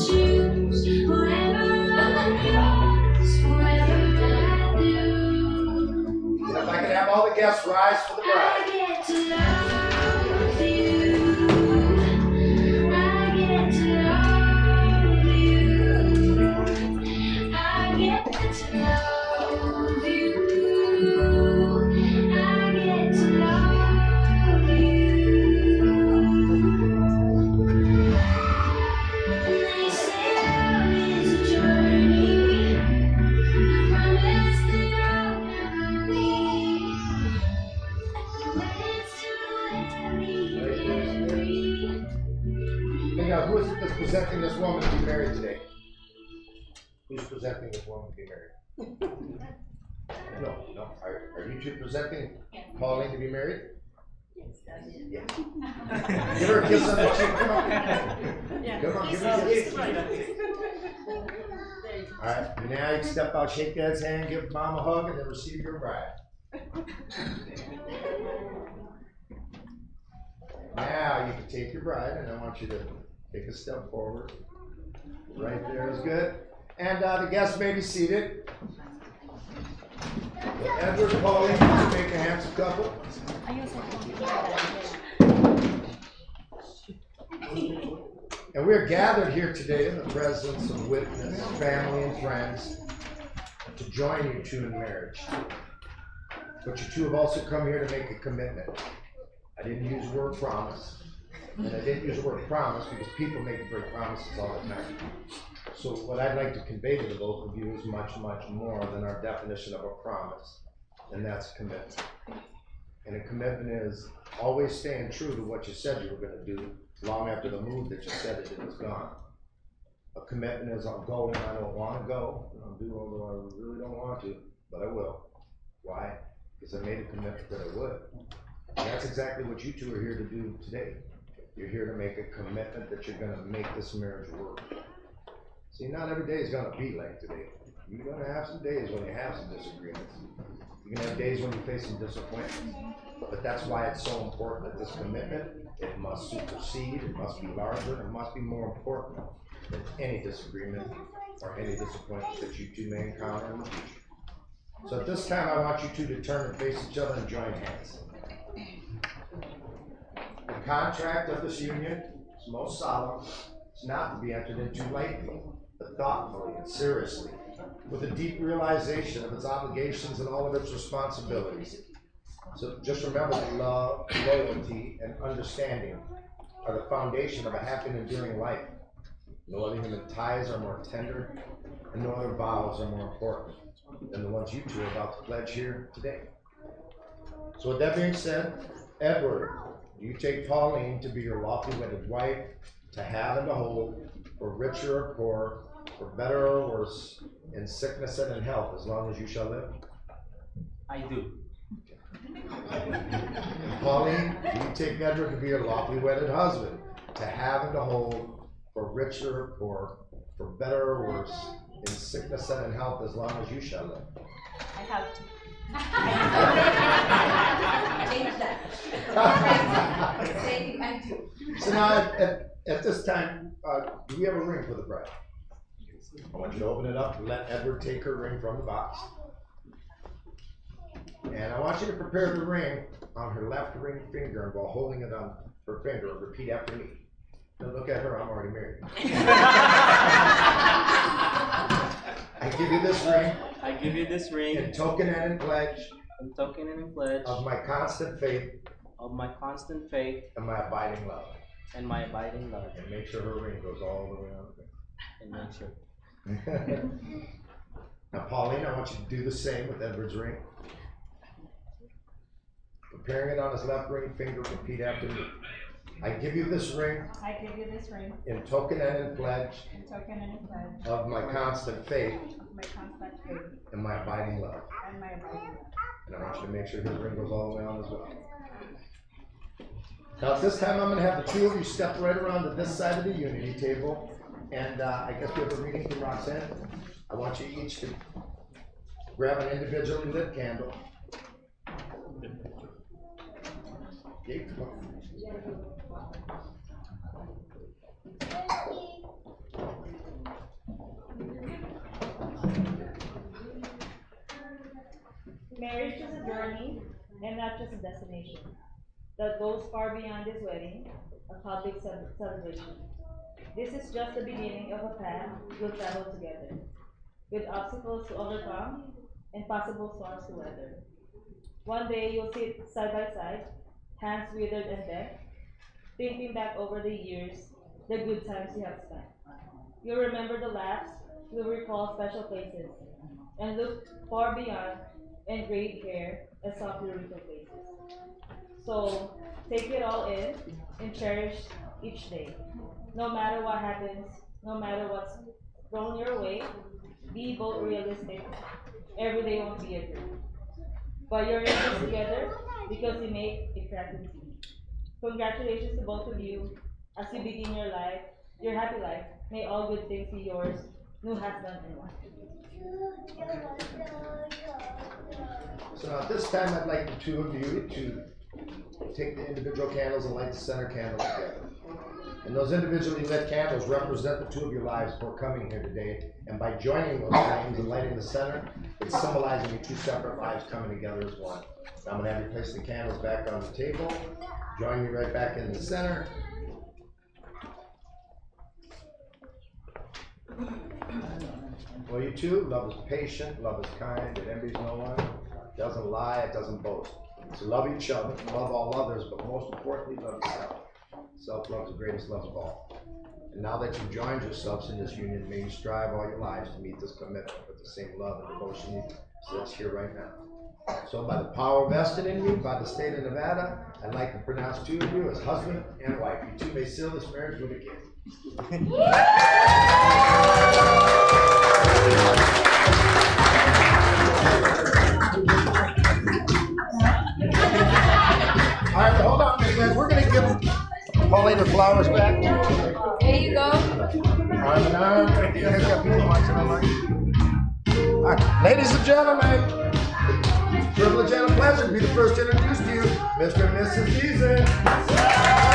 choose forever I'm yours, forever I do. If I could have all the guests rise for the bride. I get to love you. I get to love you. I get to love you. I get to love you. They say love is a journey. I promise that I'll never leave. When it's too heavy, Hey, now, who is it that's presenting this woman to be married today? Who's presenting this woman to be married? No. Are you two presenting Pauline to be married? Yes. Give her a kiss on the cheek. Come on. Come on, give her a kiss. All right, now you step out, shake Dad's hand, give Mom a hug, and then receive your bride. Now you can take your bride, and I want you to take a step forward. Right there is good. And the guests may be seated. Edward and Pauline, you make a handsome couple. And we're gathered here today in the presence of witness, family, and friends to join you two in marriage. But you two have also come here to make a commitment. I didn't use the word promise. And I didn't use the word promise because people make great promises all the time. So what I'd like to convey to the both of you is much, much more than our definition of a promise. And that's commitment. And a commitment is always staying true to what you said you were going to do long after the mood that you said it is gone. A commitment is I'll go when I don't want to go, and I'll do although I really don't want to, but I will. Why? Because I made a commitment that I would. And that's exactly what you two are here to do today. You're here to make a commitment that you're going to make this marriage work. See, not every day is going to be like today. You're going to have some days when you have some disagreements. You're going to have days when you face some disappointments. But that's why it's so important that this commitment, it must supersede, it must be larger, it must be more important than any disagreement or any disappointment that you two may encounter in the future. So at this time, I want you two to turn and face each other and join hands. The contract of this union is most solemn. It's not to be entered into lightly, but thoughtfully and seriously, with a deep realization of its obligations and all of its responsibilities. So just remember that love, loyalty, and understanding are the foundation of a happy and enduring life. No other human ties are more tender, and no other vows are more important than the ones you two are about to pledge here today. So with that being said, Edward, you take Pauline to be your lawfully wedded wife, to have and to hold, for richer or poor, for better or worse, in sickness and in health, as long as you shall live? I do. Pauline, you take Edward to be your lawfully wedded husband, to have and to hold, for richer or poor, for better or worse, in sickness and in health, as long as you shall live? I have to. Change that. Say I do. So now, at this time, do we have a ring for the bride? I want you to open it up and let Edward take her ring from the box. And I want you to prepare the ring on her left ring finger, and while holding it on her finger, repeat after me. Now look at her, I'm already married. I give you this ring. I give you this ring. In token and in pledge. In token and in pledge. Of my constant faith. Of my constant faith. And my abiding love. And my abiding love. And make sure her ring goes all the way on there. And make sure. Now, Pauline, I want you to do the same with Edward's ring. Preparing it on his left ring finger, repeat after me. I give you this ring. I give you this ring. In token and in pledge. In token and in pledge. Of my constant faith. Of my constant faith. And my abiding love. And my abiding love. And I want you to make sure his ring goes all the way on as well. Now at this time, I'm going to have the two of you step right around to this side of the unity table. And I guess we have a reading from Roxanne. I want you each to grab an individually lit candle. Okay, come on. journey and not just a destination that goes far beyond this wedding, a public celebration. This is just the beginning of a path we'll travel together, with obstacles to overcome and possible storms to weather. One day you'll sit side by side, hands withered and bent, thinking back over the years, the good times you have spent. You'll remember the laughs, you'll recall special places, and look far beyond engraved hair and softly wrinkled faces. So take it all in and cherish each day. No matter what happens, no matter what's thrown your way, be both realistic. Every day won't be a dream. But you're in this together because you make a crack team. Congratulations to both of you as you begin your life, your happy life. May all good things be yours, new husband and wife. So now at this time, I'd like the two of you to take the individual candles and light the center candle together. And those individually lit candles represent the two of your lives before coming here today. And by joining those flames and lighting the center, it's symbolizing your two separate lives coming together as one. Now I'm going to have you place the candles back on the table. Join me right back in the center. Well, you two, love is patient, love is kind, it envies no one, doesn't lie, it doesn't boast. So love each other, love all others, but most importantly, love yourself. Self-love is the greatest love of all. And now that you've joined yourselves in this union, may you strive all your lives to meet this commitment with the same love and devotion you possess here right now. So by the power vested in you by the state of Nevada, I'd like to pronounce two of you as husband and wife. You two may seal this marriage with a kiss. All right, hold on, guys. We're going to give Pauline her flowers back. There you go. Arm in arm. You guys got people watching online. All right, ladies and gentlemen, it's a privilege and a pleasure to be the first to introduce to you Mr. and Mrs. Deason.